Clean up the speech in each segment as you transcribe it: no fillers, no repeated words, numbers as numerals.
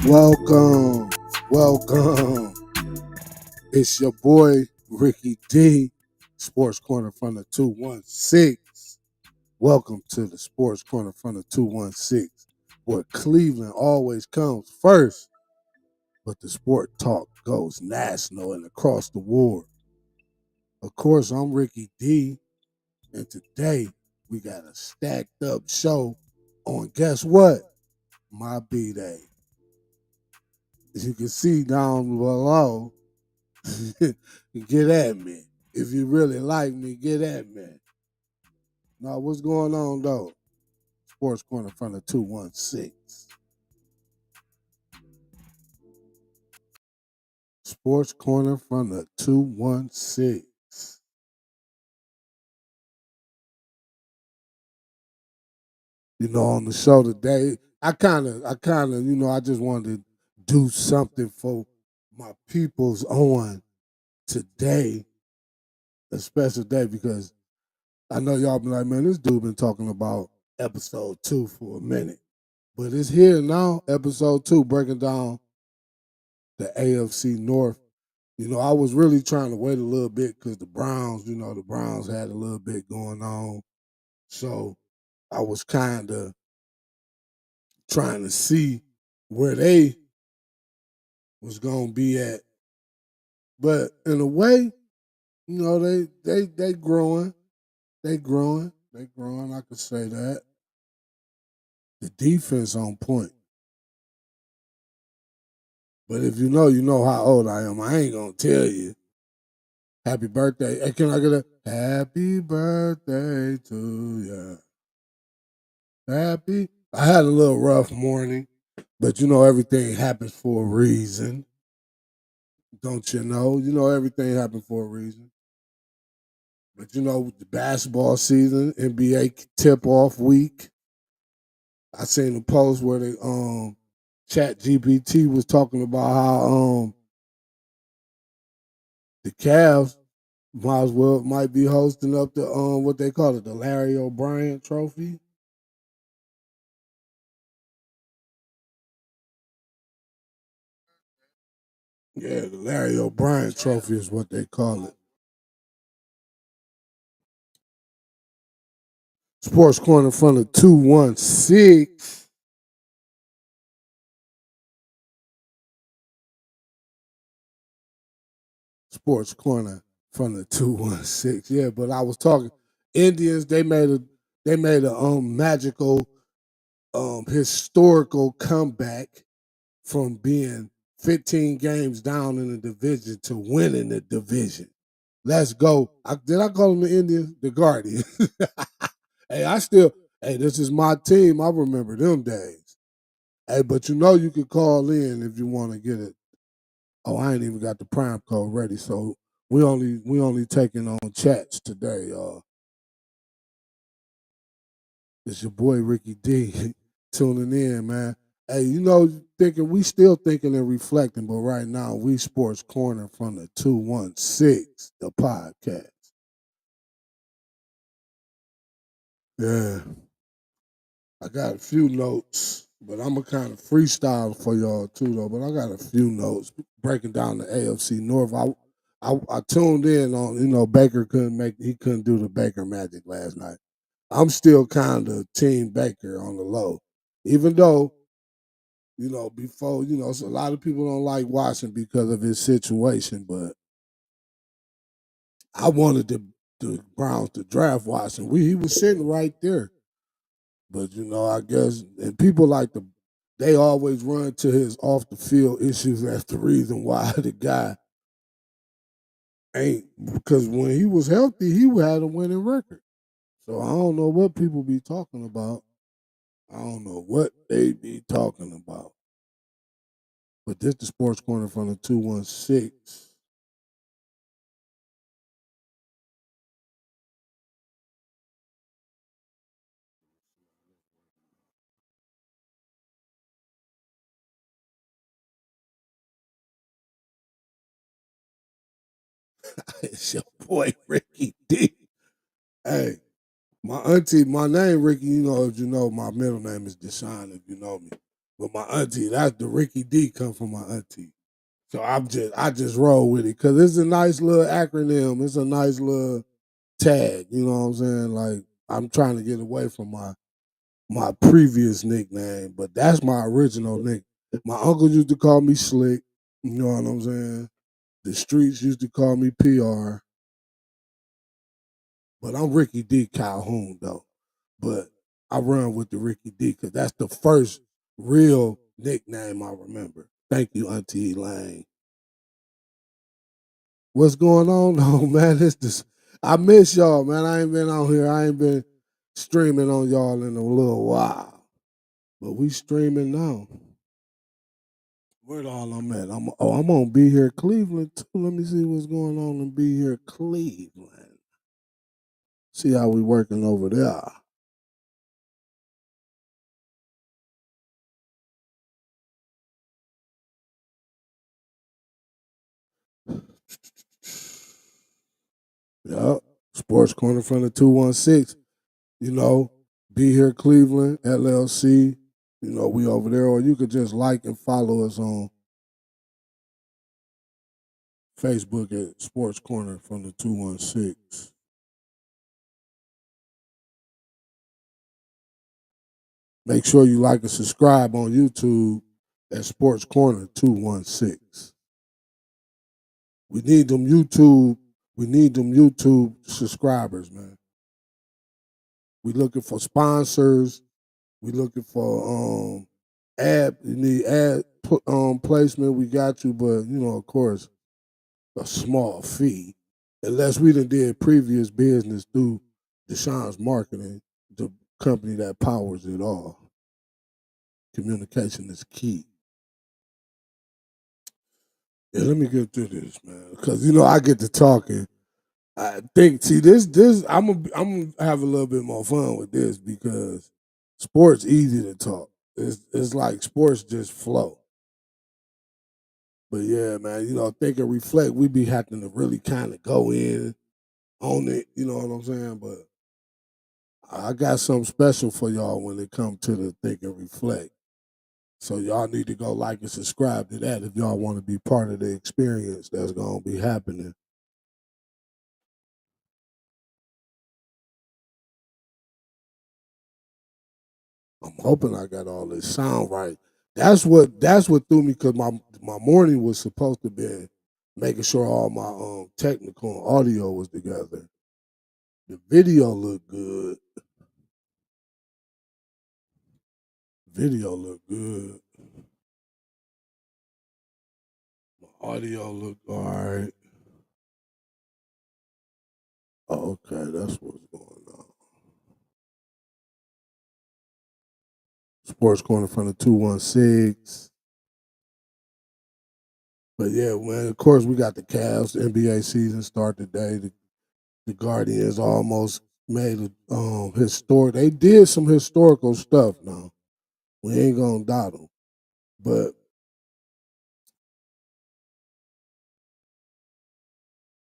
Welcome, welcome. It's your boy Ricky D, Sports Corner from the 216. Welcome to the Sports Corner from the 216, where Cleveland always comes first, but the sport talk goes national and across the world. Of course, I'm Ricky D, and today we got a stacked up show on guess what? My B Day. As you can see down below, get at me. If you really like me, get at me. Now, what's going on though? Sports Corner from the 216. Sports Corner from the 216. On the show today, I just wanted to do something for my peoples on today, a special day, because I know y'all been like, man, this dude been talking about episode 2 for a minute. But it's here now, episode 2, breaking down the AFC North. I was really trying to wait a little bit because the Browns, the Browns had a little bit going on. So I was kind of trying to see where they was going to be at. But in a way, they growing. They growing. They growing, I could say that. The defense on point. But if you know how old I am. I ain't going to tell you. Happy birthday. Hey, can I get a happy birthday to you? Happy. I had a little rough morning, but everything happens for a reason. Don't you know? Everything happens for a reason. But the basketball season, NBA tip off week. I seen a post where they Chat GPT was talking about how the Cavs might be hosting up the what they call it, the Larry O'Brien trophy. Yeah, the Larry O'Brien trophy is what they call it. Sports Corner from the 216. Sports Corner from the 216. Yeah, but I was talking Indians, they made a magical historical comeback from being 15 games down in the division to winning the division. Let's go. Did I call them the Indians? The Guardians. Hey, hey, this is my team. I remember them days. Hey, but you can call in if you want to get it. Oh, I ain't even got the prime code ready, so we only taking on chats today. It's your boy Ricky D tuning in, man. Hey, thinking we still thinking and reflecting, but right now we Sports Corner from the 216, the podcast. Yeah, I got a few notes, but I'm a kind of freestyle for y'all too, though. But I got a few notes breaking down the AFC North. I tuned in on Baker he couldn't do the Baker magic last night. I'm still kind of Team Baker on the low, even though before so a lot of people don't like Watson because of his situation, but I wanted the Browns to draft Watson. He was sitting right there. But I guess and people like they always run to his off the field issues as the reason why the guy ain't because when he was healthy, he had a winning record. So I don't know what people be talking about. I don't know what they be talking about. But this the sports corner from the 216. It's your boy Ricky D. Hey, my auntie, my name Ricky, you know, if you know, my middle name is Deshaun, if you know me. But my auntie, that's the Ricky D come from my auntie. So I just roll with it because it's a nice little acronym. It's a nice little tag. You know what I'm saying? Like I'm trying to get away from my previous nickname, but that's my original nick. My uncle used to call me Slick. You know what I'm saying? The streets used to call me PR, but I'm Ricky D. Calhoun though. But I run with the Ricky D because that's the first real nickname I remember. Thank you, Auntie Elaine. What's going on though, man? It's this. I miss y'all, man. I ain't been on here. I ain't been streaming on y'all in a little while, but we streaming now. Where all I'm at? I'm on Be Here Cleveland too. Let me see what's going on in Be Here Cleveland. See how we working over there. Yep. Sports Corner from the 216. You know, Be Here Cleveland, LLC. You know, we over there. Or you could just like and follow us on Facebook at Sports Corner from the 216. Make sure you like and subscribe on YouTube at Sports Corner 216. We need them YouTube. We need them YouTube subscribers, man. We looking for sponsors. We looking for ad. You need ad placement. We got you, but you know, of course, a small fee, unless we done did previous business through Deshaun's Marketing, the company that powers it all. Communication is key. Yeah, let me get through this, man, because you know I get to talking. I think see this I'm gonna have a little bit more fun with this because sports easy to talk. It's like sports just flow. But yeah, man, you know, think and reflect. We be having to really kind of go in on it. You know what I'm saying? But I got something special for y'all when it comes to the think and reflect. So y'all need to go like and subscribe to that if y'all want to be part of the experience that's gonna be happening. I'm hoping I got all this sound right. That's what threw me because my morning was supposed to be making sure all my technical and audio was together. The video looked good. Video looked good. My audio looked all right. Oh, okay, that's what's going on. Sports Corner from the 216. But yeah, man, of course we got the Cavs. The NBA season start today. The Guardians almost made a historic. They did some historical stuff now. We ain't gonna doubt them. But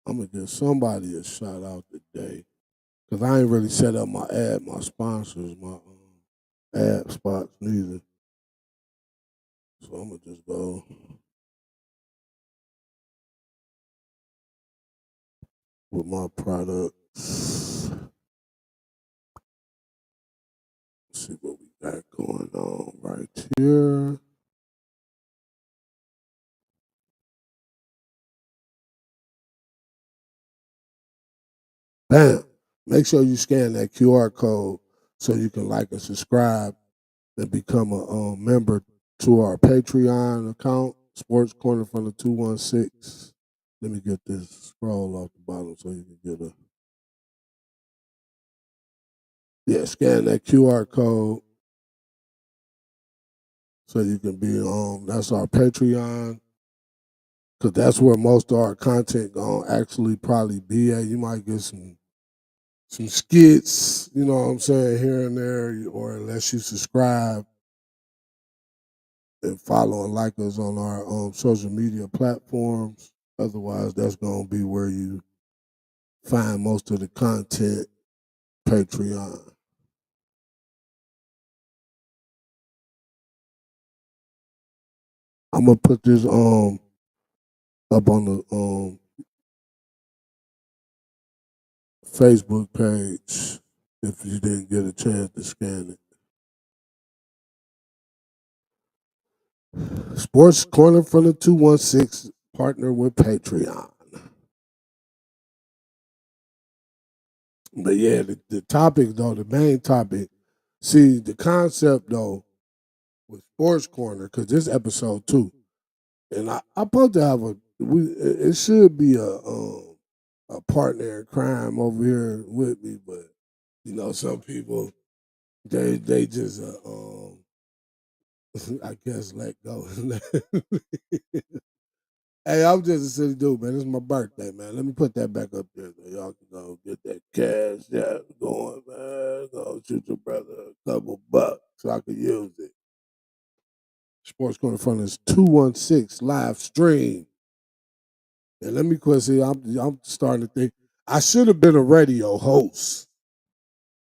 I'm gonna give somebody a shout out today. Cause I ain't really set up my sponsors, my ad spots neither. So I'm gonna just go with my products. See what we got going on right here. Bam. Make sure you scan that QR code so you can like and subscribe and become a member to our Patreon account, Sports Corner from the 216. Let me get this scroll off the bottom so you can get a. Yeah, scan that QR code so you can be on. That's our Patreon because that's where most of our content gonna actually probably be at. You might get some skits, you know what I'm saying, here and there, or unless you subscribe and follow and like us on our social media platforms. Otherwise, that's gonna be where you find most of the content, Patreon. I'm gonna put this up on the Facebook page if you didn't get a chance to scan it. Sports Corner from the 216 partner with Patreon. But yeah, the topic though, the main topic, see the concept though with Sports Corner, because this episode too, and I supposed to have it should be a partner in crime over here with me, but you know some people they just I guess let go. Hey, I'm just a silly dude, man. It's my birthday, man. Let me put that back up there so y'all can go get that cash going, man. Go shoot your brother a couple bucks so I can use it. Sports Corner Front is 216 live stream. And let me quit. See, I'm starting to think I should have been a radio host.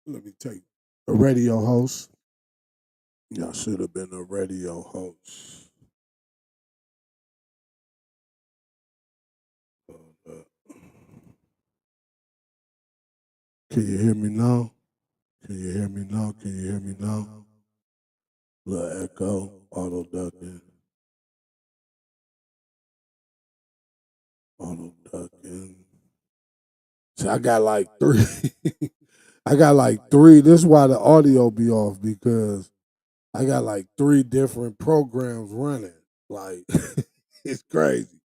Let me take a radio host. Yeah, I should have been a radio host. Can you hear me now? Can you hear me now? Can you hear me now? Little echo, auto ducking, auto ducking. See, I got like three. I got like three. This is why the audio be off because I got like three different programs running. Like it's crazy.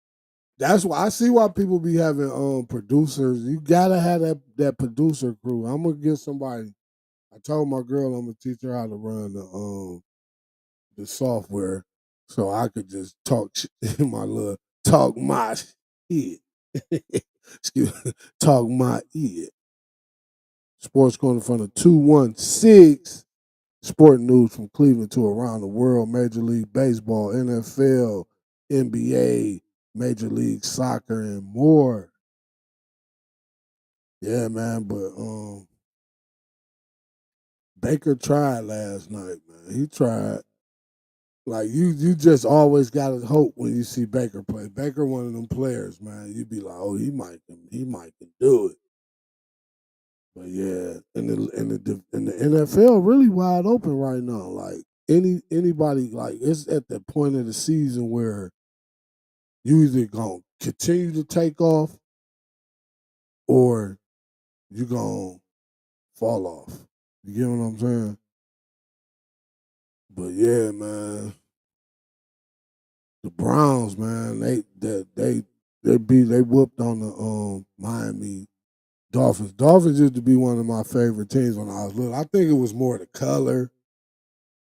That's why I see why people be having producers. You gotta have that producer crew. I'm gonna get somebody. I told my girl I'm gonna teach her how to run the software so I could just talk in my little talk my shit. Excuse me, talk my ear. Sports Corner from the 216. Sport news from Cleveland to around the world. Major League Baseball, NFL, NBA, Major League Soccer, and more. Yeah, man, but Baker tried last night, man. He tried. Like you just always gotta hope when you see Baker play. Baker, one of them players, man. You be like, oh, he might can do it. But yeah, and the NFL really wide open right now. Like anybody, like it's at the point of the season where you either gonna continue to take off or you gonna fall off. You get what I'm saying? But yeah, man, the Browns, man, they whooped on the Miami Dolphins. Dolphins used to be one of my favorite teams when I was little. I think it was more the color.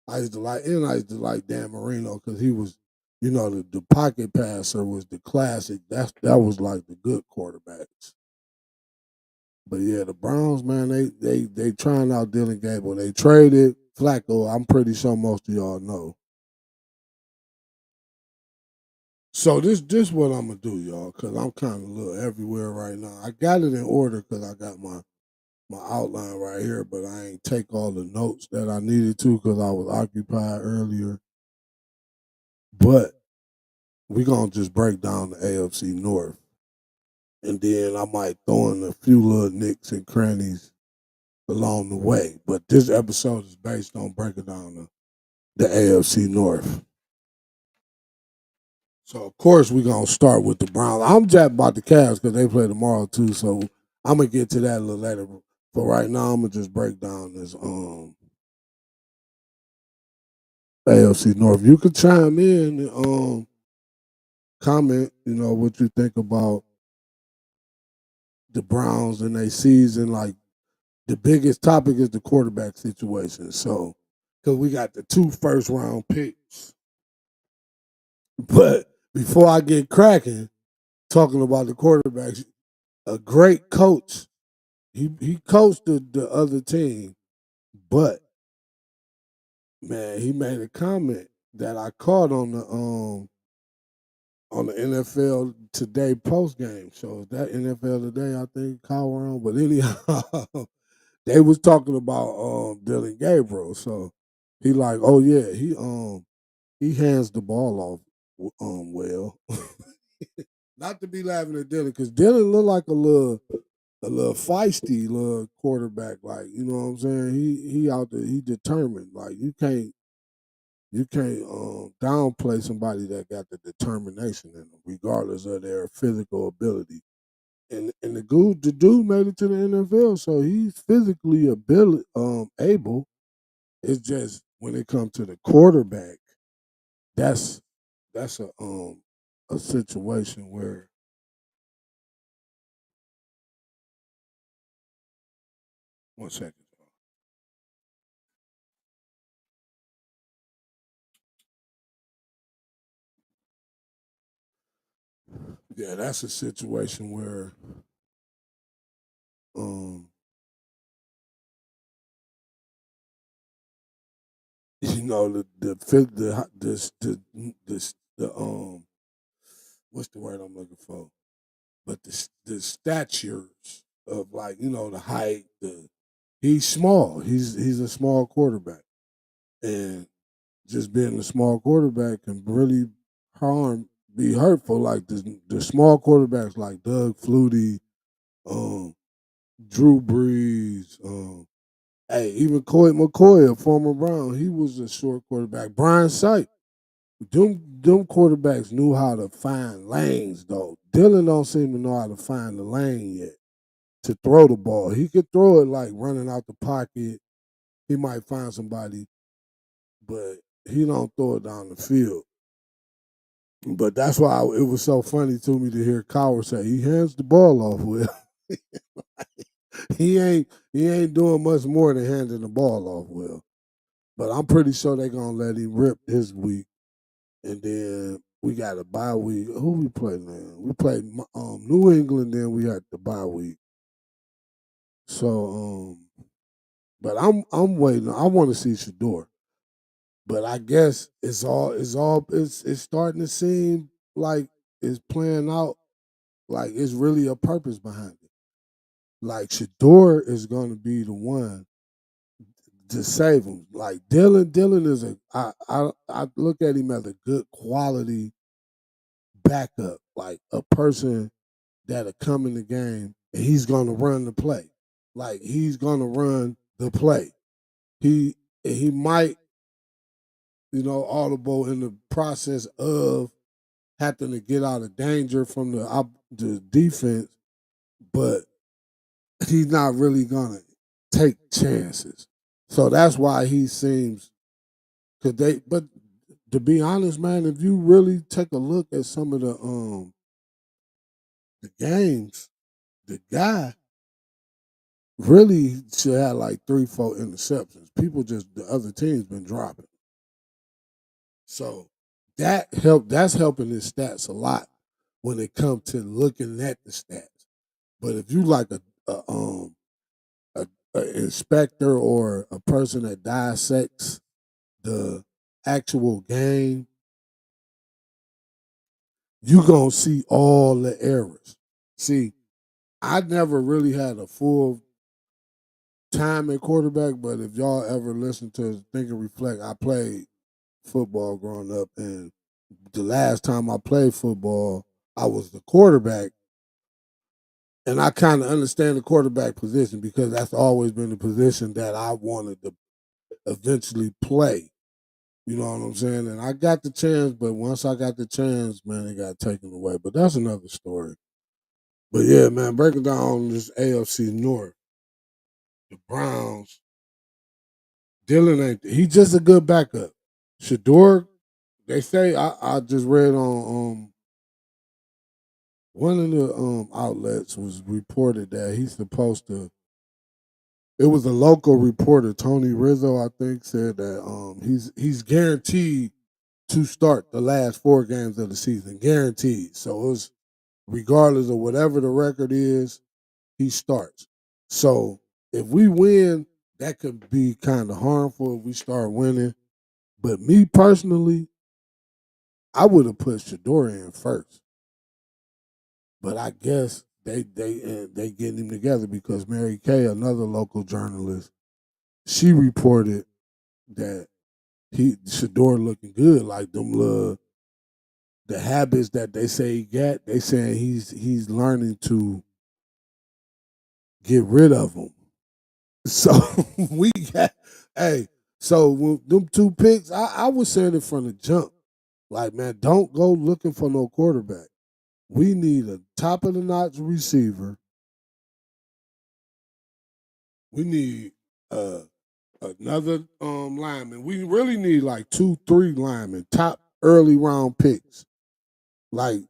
I used to like Dan Marino because he was, you know, the pocket passer was the classic. That was like the good quarterbacks. But yeah, the Browns, man, they trying out Dylan Gable. They traded Flacco. I'm pretty sure most of y'all know. So this what I'm gonna do, y'all, because I'm kind of a little everywhere right now. I got it in order because I got my outline right here, but I ain't take all the notes that I needed to because I was occupied earlier. But we gonna just break down the AFC North, and then I might throw in a few little nicks and crannies along the way. But this episode is based on breaking down the AFC North. So of course we're gonna start with the Browns. I'm jacked about the Cavs because they play tomorrow too. So I'm gonna get to that a little later. But right now I'm gonna just break down this AFC North. You could chime in and comment, you know, what you think about the Browns and their season. Like the biggest topic is the quarterback situation. So because we got the 2 first-round picks. But before I get cracking, talking about the quarterbacks, a great coach. He coached the other team, but man, he made a comment that I caught on on the NFL Today post game show. That NFL Today, I think, Kyle were on. But anyhow, they was talking about Dylan Gabriel. So he like, oh yeah, he hands the ball off well. Not to be laughing at Dylan, because Dylan look like a little feisty little quarterback. Like, you know what I'm saying? He out there, he determined. Like you can't downplay somebody that got the determination in them, regardless of their physical ability. And the dude made it to the NFL, so he's physically able. It's just when it comes to the quarterback, that's that's a situation where, one second. Yeah, that's a situation where um the what's the word I'm looking for? But the statures of, like, the height, he's small. He's a small quarterback, and just being a small quarterback can really be hurtful. Like the small quarterbacks like Doug Flutie, um, Drew Brees, hey, even Coy McCoy, a former Brown, he was a short quarterback. Brian Sipe, them quarterbacks knew how to find lanes though. Dylan don't seem to know how to find the lane yet to throw the ball. He could throw it like running out the pocket. He might find somebody, but he don't throw it down the field. But that's why it was so funny to me to hear Cowher say he hands the ball off well. he ain't doing much more than handing the ball off well. But I'm pretty sure they're gonna let him rip this week, and then we got a bye week. Who we play now? We played New England, then we had the bye week. So, but I'm waiting. I want to see Shador, but I guess it's starting to seem like it's playing out, like it's really a purpose behind it. Like Shador is going to be the one to save him. Like Dylan is I look at him as a good quality backup, like a person that'll come in the game and he's going to run the play. Like he's going to run the play. He might, audible in the process of having to get out of danger from the defense, but he's not really gonna take chances. So that's why he seems, but to be honest, man, if you really take a look at some of the games, the guy really should have like 3, 4 interceptions. People just the other team's been dropping. So that's helping his stats a lot when it comes to looking at the stats. But if you like a inspector or a person that dissects the actual game, you gonna see all the errors. See, I never really had a full time at quarterback, but if y'all ever listen to Think and Reflect, I played football growing up, and the last time I played football, I was the quarterback, and I kind of understand the quarterback position because that's always been the position that I wanted to eventually play. You know what I'm saying? And I got the chance, but once I got the chance, man, it got taken away. But that's another story. But yeah, man, breaking down this AFC North, the Browns, Dylan ain't, he just a good backup. Shador, they say, I just read on one of the outlets was reported that he's supposed to, it was a local reporter, Tony Rizzo, I think, said that he's guaranteed to start the last 4 games of the season, guaranteed. So it was, regardless of whatever the record is, he starts. So if we win, that could be kind of harmful if we start winning. But me personally, I would have put Shador in first, but I guess they getting him together because Mary Kay, another local journalist, she reported that Shador looking good, like them little the habits that they say he got. They saying he's learning to get rid of them. So we got hey. So when them two picks, I was saying it from the jump, like man, don't go looking for no quarterback. We need a top of the notch receiver. We need uh another lineman. We really need like 2, 3 linemen, top early round picks. Like,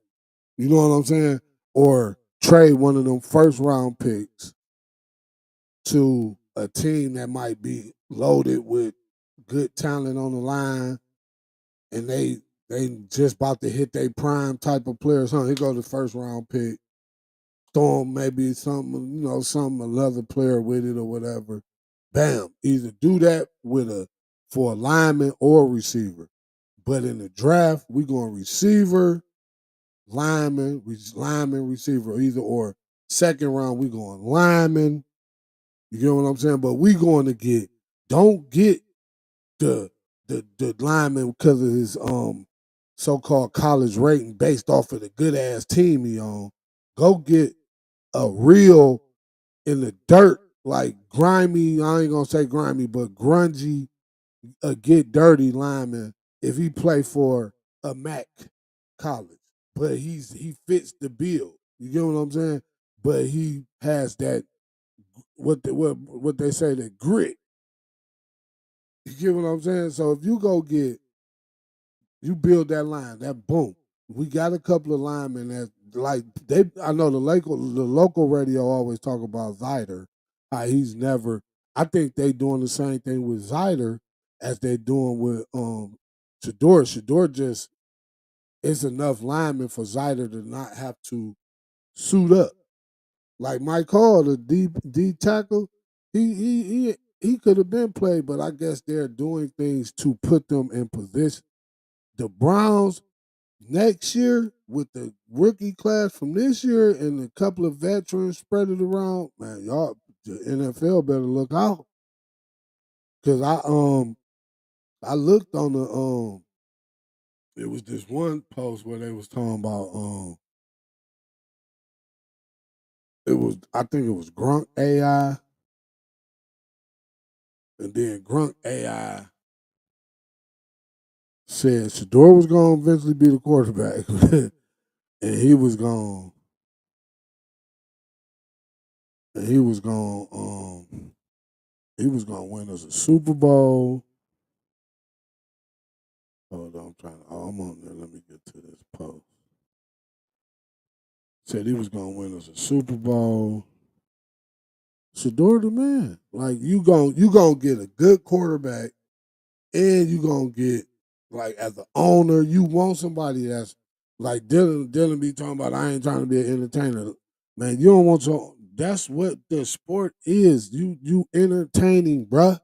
you know what I'm saying? Or trade one of them first round picks to a team that might be loaded with good talent on the line and they just about to hit their prime type of players. Here go the first round pick. Throw 'em maybe something, something another player with it or whatever. Bam. Either do that for a lineman or a receiver. But in the draft, we going receiver, lineman, receiver, either or. Second round, we going lineman. You get what I'm saying? But we going to don't get the the lineman because of his so-called college rating based off of the good ass team he on. Go get a real in the dirt, like grimy, I ain't gonna say grimy, but grungy, get dirty lineman if he play for a MAC college. But he fits the bill. You get what I'm saying? But he has that what they say, that grit. You get what I'm saying? So if you build that line, that boom. We got a couple of linemen that like I know the local radio always talk about Zyder. How he's never I think they doing the same thing with Zyder as they doing with Shador. Shador just it's enough linemen for Zyder to not have to suit up. Like Mike Hall, the D tackle, he could have been played, but I guess they're doing things to put them in position. The Browns next year with the rookie class from this year and a couple of veterans spread it around, man, y'all the NFL better look out. Cause I looked on the it was this one post where they was talking about I think it was Grunk AI, and then Grunk AI said Shador was gonna eventually be the quarterback and he was gonna win us a Super Bowl. Hold on, I'm on there. Let me get to this post. Said he was gonna win us a Super Bowl. Shador the man. Like you gonna get a good quarterback, and you gonna get like as an owner, you want somebody that's like Dylan. Dylan be talking about I ain't trying to be an entertainer. Man, you don't want to. That's what the sport is. You entertaining, bruh.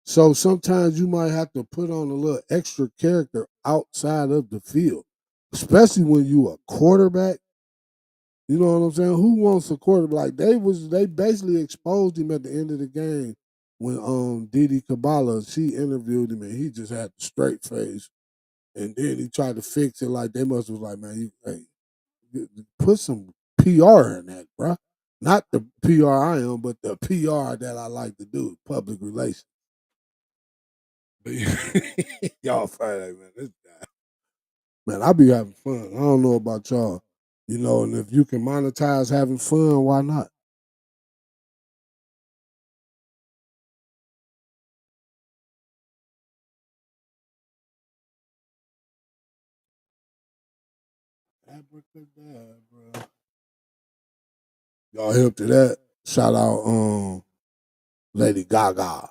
So sometimes you might have to put on a little extra character outside of the field, especially when you a quarterback. You know what I'm saying? Who wants a quarterback? Like they basically exposed him at the end of the game when Didi Kabbalah, she interviewed him and he just had the straight face, and then he tried to fix it. Like they must was like, man, put some PR in that, bro. Not the PR I am, but the PR that I like to do, public relations. But y'all find out, man. This guy, man, I be having fun. I don't know about y'all, and if you can monetize having fun, why not? Abracadabra. Y'all hip to that? Shout out Lady Gaga.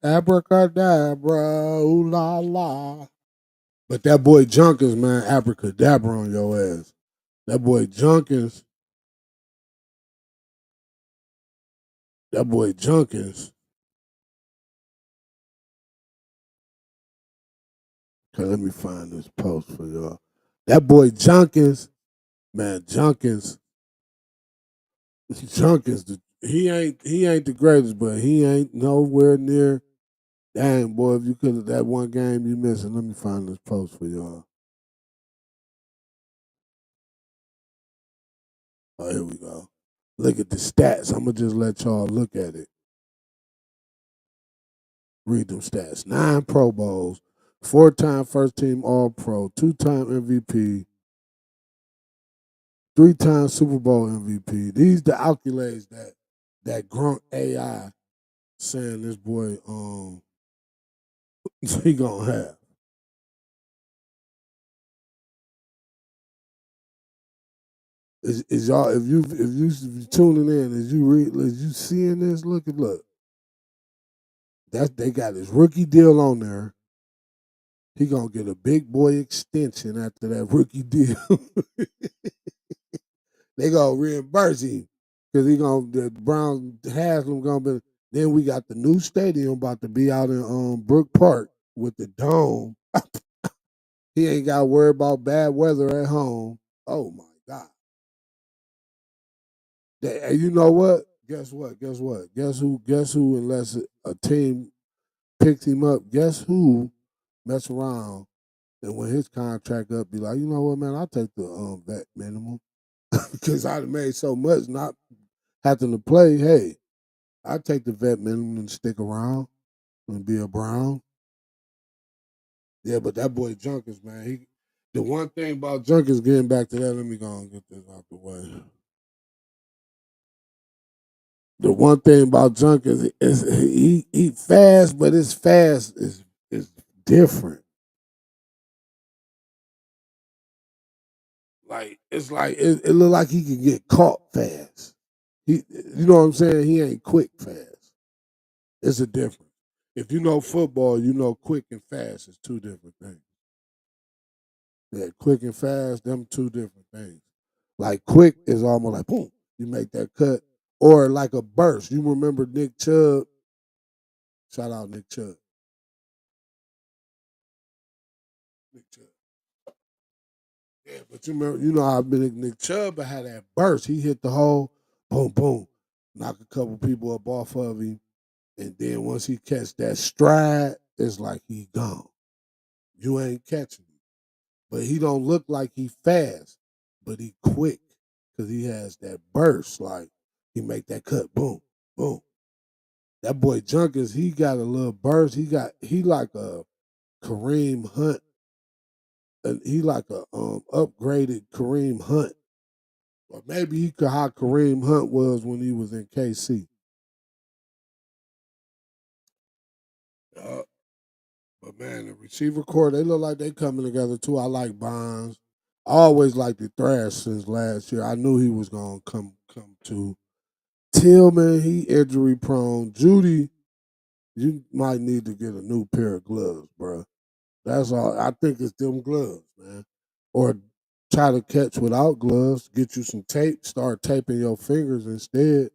Abracadabra, ooh la la. But that boy Junkins, man, abracadabra on your ass. That boy Junkins, that boy Junkins Okay, let me find this post for y'all. That boy Junkins, man, Junkins, he ain't the greatest, but he ain't nowhere near. Dang, boy, if you could have that one game you missing, let me find this post for y'all. Oh, here we go. Look at the stats. I'm gonna just let y'all look at it. Read them stats. 9 Pro Bowls, 4-time first team All Pro, 2-time MVP, 3-time Super Bowl MVP. These the accolades that Grunt AI saying this boy he gonna have. Is y'all if you tuning in, is you seeing this? Look. They got his rookie deal on there. He gonna get a big boy extension after that rookie deal. They gonna reimburse him because the Brown Haslam gonna be. Then we got the new stadium about to be out in Brook Park with the dome. He ain't got to worry about bad weather at home. Oh my God! And you know what? Guess what? Guess what? Guess who? Guess who? Unless a team picks him up, guess who mess around and when his contract up, be like, you know what, man, I'll take the vet minimum because I'd have made so much not having to play. Hey, I take the vet minimum and stick around and be a Brown. Yeah, but that boy Junkins, man, the one thing about Junkins, getting back to that, let me go and get this out the way. The one thing about Junkins is he fast, but his fast is different. Like it's like it look like he can get caught fast. You know what I'm saying? He ain't quick fast. It's a difference. If you know football, you know quick and fast is two different things. Yeah, quick and fast, them two different things. Like quick is almost like boom, you make that cut, or like a burst. You remember Nick Chubb? Shout out Nick Chubb. Nick Chubb. Yeah, but you remember, you know how Nick Chubb had that burst. He hit the hole, boom, boom, knock a couple people up off of him, and then once he catch that stride, it's like he gone. You ain't catching him. But he don't look like he fast, but he quick because he has that burst. Like he make that cut, boom, boom. That boy Junkins, he got a little burst. He like a Kareem Hunt. And he like a upgraded Kareem Hunt. Or maybe he could how Kareem Hunt was when he was in KC. Uh, but man, the receiver core, they look like they coming together too. I like Bonds. I always liked the Thrash since last year. I knew he was gonna come to. Tillman, he injury prone. Judy, you might need to get a new pair of gloves, bro. That's all. I think it's them gloves, man. Or try to catch without gloves. Get you some tape. Start taping your fingers instead.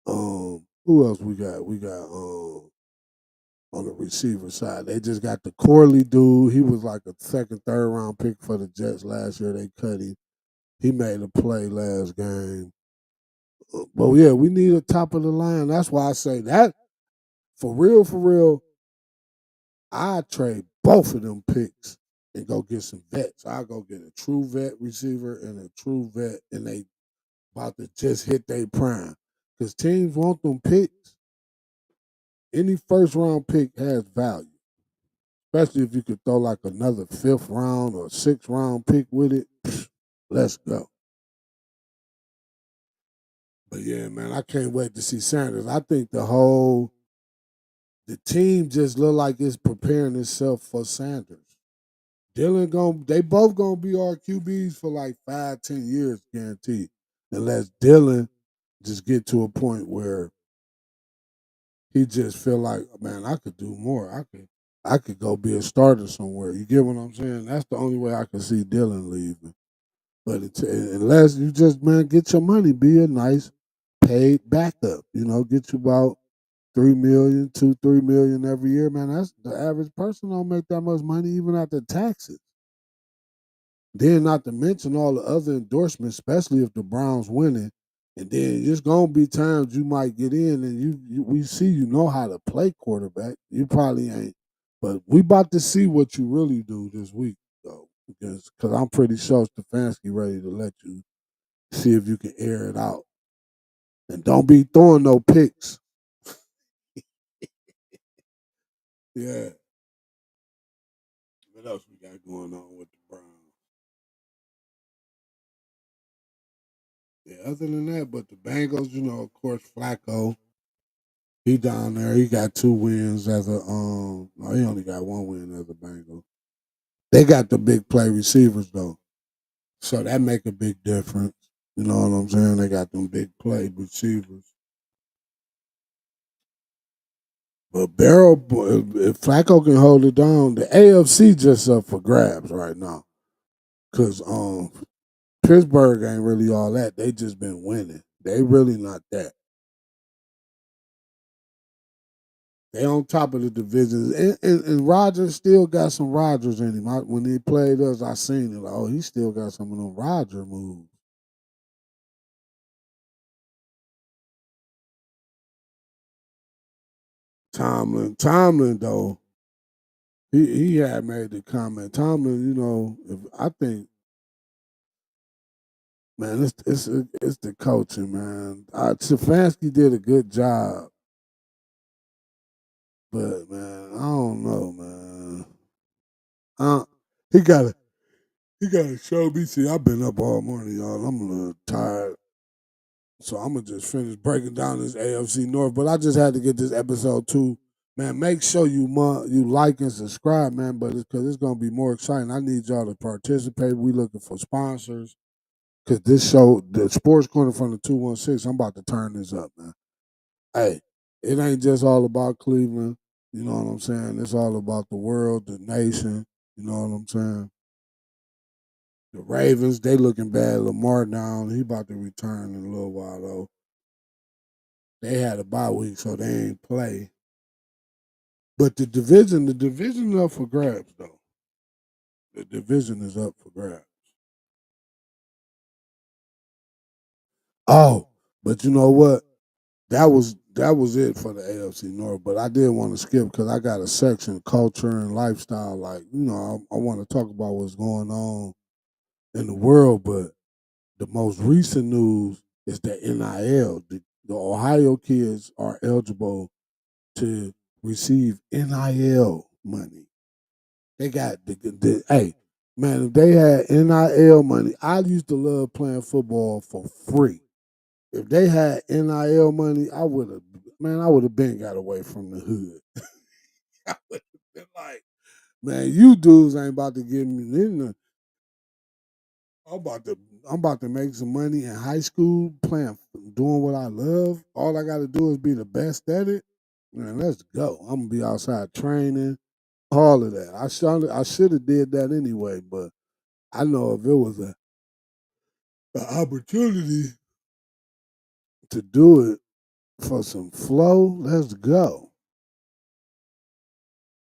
Who else we got? We got on the receiver side. They just got the Corley dude. He was like a second, third round pick for the Jets last year. They cut him. He made a play last game. But yeah, we need a top of the line. That's why I say that for real, for real. I trade both of them picks and go get some vets. I go get a true vet receiver and a true vet, and they about to just hit their prime. Because teams want them picks. Any first round pick has value, especially if you could throw like another fifth round or sixth round pick with it. Let's go. But yeah, man, I can't wait to see Sanders. I think the team just look like it's preparing itself for Sanders. They both gonna be our QBs for like 5, 10 years guaranteed. Unless Dylan just get to a point where he just feel like, man, I could do more. I could go be a starter somewhere. You get what I'm saying? That's the only way I can see Dylan leaving. But unless you just, man, get your money, be a nice paid backup. Get you about $3 million, 2, 3 million every year, man. That's the average person don't make that much money even after taxes. Then not to mention all the other endorsements, especially if the Browns winning. And then it's gonna be times you might get in and we see you know how to play quarterback. You probably ain't, but we about to see what you really do this week though, because I'm pretty sure Stefanski ready to let you see if you can air it out and don't be throwing no picks. Yeah. What else we got going on with the Browns? Yeah, other than that, but the Bengals, of course, Flacco, he down there. He got 2 wins as a no, he only got 1 win as a Bengal. They got the big play receivers though. So that make a big difference. You know what I'm saying? They got them big play receivers. But Barrow, if Flacco can hold it down, the AFC just up for grabs right now. Cause Pittsburgh ain't really all that. They just been winning. They really not that. They on top of the divisions, and Rogers still got some Rogers in him. When he played us, I seen it. Like, oh, he still got some of them Roger moves. Tomlin though, he had made the comment. Tomlin, if I think, man, it's the coaching, man. Stefanski did a good job, but man, I don't know, man. Uh, he gotta show me. See, I've been up all morning, y'all. I'm a little tired. So I'm gonna just finish breaking down this AFC North. But I just had to get this episode too, man. Make sure you like and subscribe, man. But because it's gonna be more exciting. I need y'all to participate. We looking for sponsors because this show, the Sports Corner from the 216. I'm about to turn this up, man. Hey, it ain't just all about Cleveland. You know what I'm saying? It's all about the world, the nation. You know what I'm saying? The Ravens, they looking bad. Lamar down. He about to return in a little while though. They had a bye week, so they ain't play. But the division up for grabs though. The division is up for grabs. Oh, but you know what? That was it for the AFC North. But I did want to skip because I got a section culture and lifestyle. Like I want to talk about what's going on in the world. But the most recent news is that NIL. The Ohio kids are eligible to receive NIL money. They got hey, man, if they had NIL money, I used to love playing football for free. If they had NIL money, I would have been got away from the hood. I would have been like, man, you dudes ain't about to give me nothing. I'm about to I'm about to make some money in high school doing what I love. All I gotta do is be the best at it. Man, let's go. I'm gonna be outside training, all of that. I should have did that anyway, but I know if it was an opportunity to do it for some flow, let's go.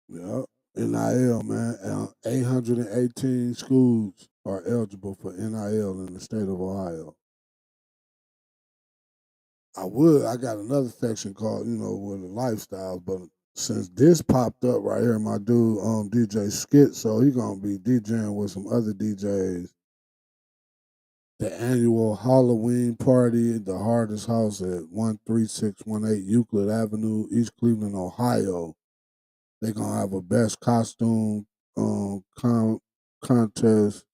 Yeah. NIL, man. 818 schools are eligible for NIL in the state of Ohio. I got another section called, with the lifestyles, but since this popped up right here, my dude DJ Skit, so he gonna be DJing with some other DJs. The annual Halloween party at the Hardest House at 13618 Euclid Avenue, East Cleveland, Ohio. They're gonna have a best costume contest.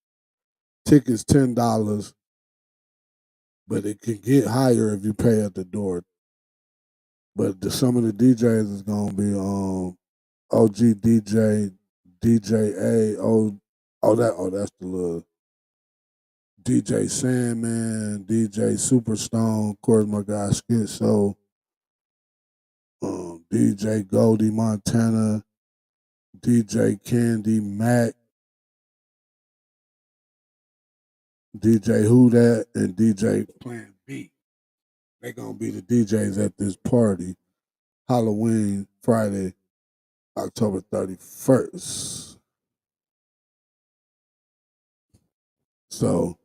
Tickets $10, but it can get higher if you pay at the door. But some of the DJs is gonna be OG DJ, DJ A, that's the little DJ Sandman, DJ Superstone, of course my guy Schizo, DJ Goldie Montana, DJ Candy Mac, DJ Who That, and DJ Plan B. They gonna be the DJs at this party. Halloween Friday, October 31st. So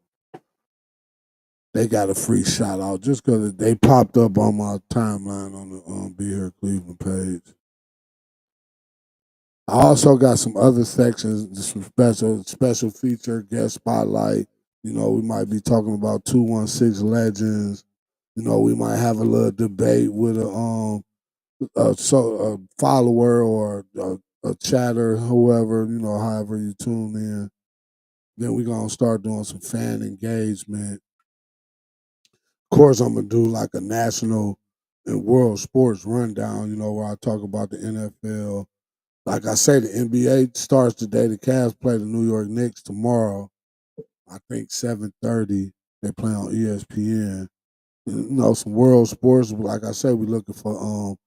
they got a free shout out just because they popped up on my timeline on the Be Here Cleveland page. I also got some other sections, some special feature, guest spotlight. You know, we might be talking about 216 legends. You know, we might have a little debate with a follower or a chatter, whoever, you know, however you tune in. Then we're gonna start doing some fan engagement. Of course, I'm gonna do like a national and world sports rundown. You know, where I talk about the NFL. Like I say, the NBA starts today. The Cavs play the New York Knicks tomorrow. I think 7:30. They play on ESPN. You know, some world sports. Like I said, we're looking for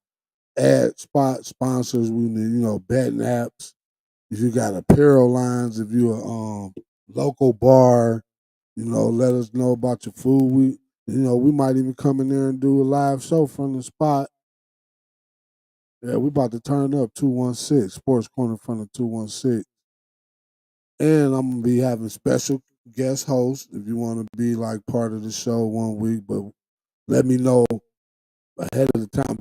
ad spot sponsors. We need, you know, betting apps. If you got apparel lines, if you're a local bar, you know, let us know about your food. We might even come in there and do a live show from the spot. Yeah, we about to turn up 216 Sports Corner in front of 216, and I'm gonna be having special guest hosts if you want to be like part of the show one week. But let me know ahead of the time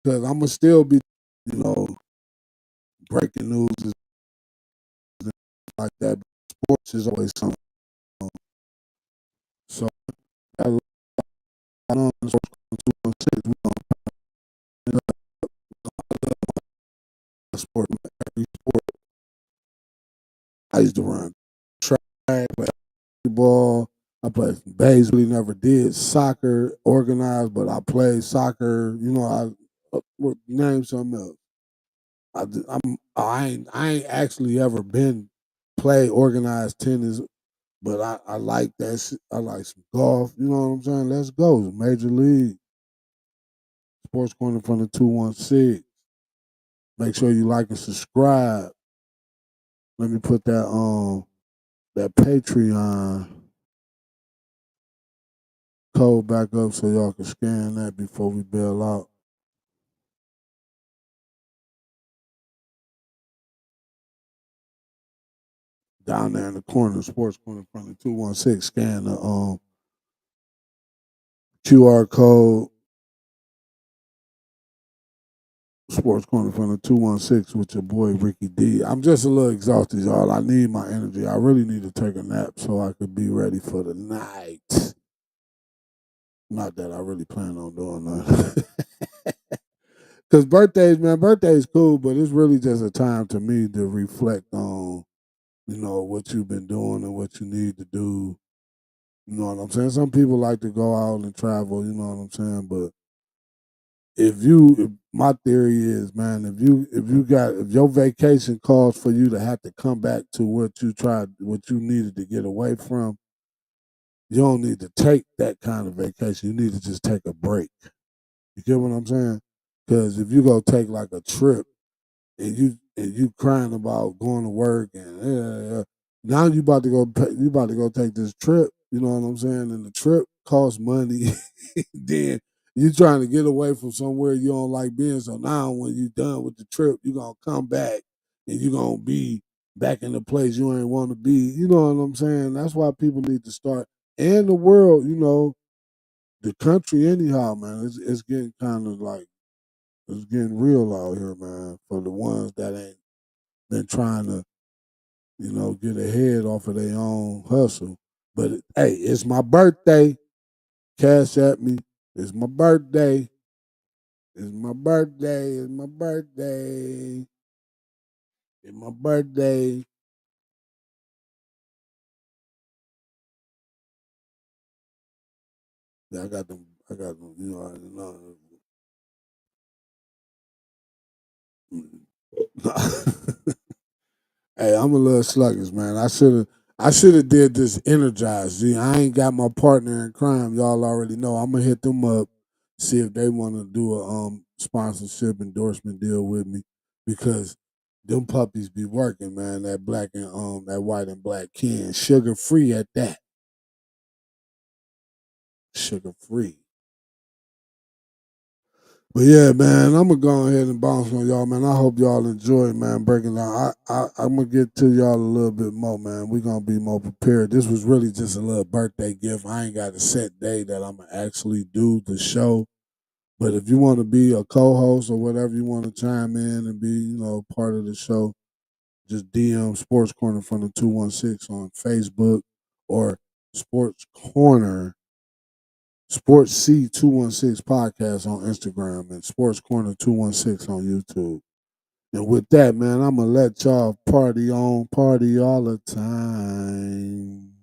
because I'm gonna still be, you know, breaking news and like that. Sports is always something. So I love on Sports Corner 216. We gonna sport every sport. I used to run track, play basketball. I played some baseball. Really never did soccer organized, but I played soccer. You know, name something else. I ain't actually ever been play organized tennis, but I like that. I like some golf. You know what I'm saying? Let's go, Major League Sports Corner from the 216. Make sure you like and subscribe. Let me put that Patreon code back up so y'all can scan that before we bail out. Down there in the corner, Sports Corner from the 216, scan the QR code. Sports Corner from the 216 with your boy Ricky D. I'm just a little exhausted, y'all. I need my energy. I really need to take a nap so I could be ready for the night. Not that I really plan on doing that. Because birthdays cool, but it's really just a time to me to reflect on, you know, what you've been doing and what you need to do. You know what I'm saying? Some people like to go out and travel, you know what I'm saying? But if my theory is, man, if your vacation calls for you to have to come back to what you needed to get away from, you don't need to take that kind of vacation. You need to just take a break. You get what I'm saying? Because if you go take like a trip and you crying about going to work and now you about to go take this trip, you know what I'm saying? And the trip costs money. Then you trying to get away from somewhere you don't like being. So now when you done with the trip, you gonna come back and you gonna be back in the place you ain't want to be. You know what I'm saying? That's why people need to start. And the world, you know, the country anyhow, man, it's getting kind of like it's getting real out here, man. For the ones that ain't been trying to, you know, get ahead off of their own hustle. But hey, it's my birthday. Cash at me. It's my birthday. It's my birthday. It's my birthday. It's my birthday. Yeah, I got them. I got them. You know, I know. Hey, I'm a little sluggish, man. I should have did this energized. See, I ain't got my partner in crime. Y'all already know. I'm gonna hit them up, see if they want to do a sponsorship endorsement deal with me because them puppies be working, man. That black and that white and black can sugar free at that. Sugar free. But yeah, man, I'm gonna go ahead and bounce on y'all, man. I hope y'all enjoy, man, breaking down. I'm gonna get to y'all a little bit more, man. We're gonna be more prepared. This was really just a little birthday gift. I ain't got a set day that I'm gonna actually do the show. But if you want to be a co-host or whatever, you want to chime in and be, part of the show, just DM Sports Corner from the 216 on Facebook or Sports Corner Sports C 216 podcast on Instagram and Sports Corner 216 on YouTube. And with that, man, I'm gonna let y'all party on, party all the time.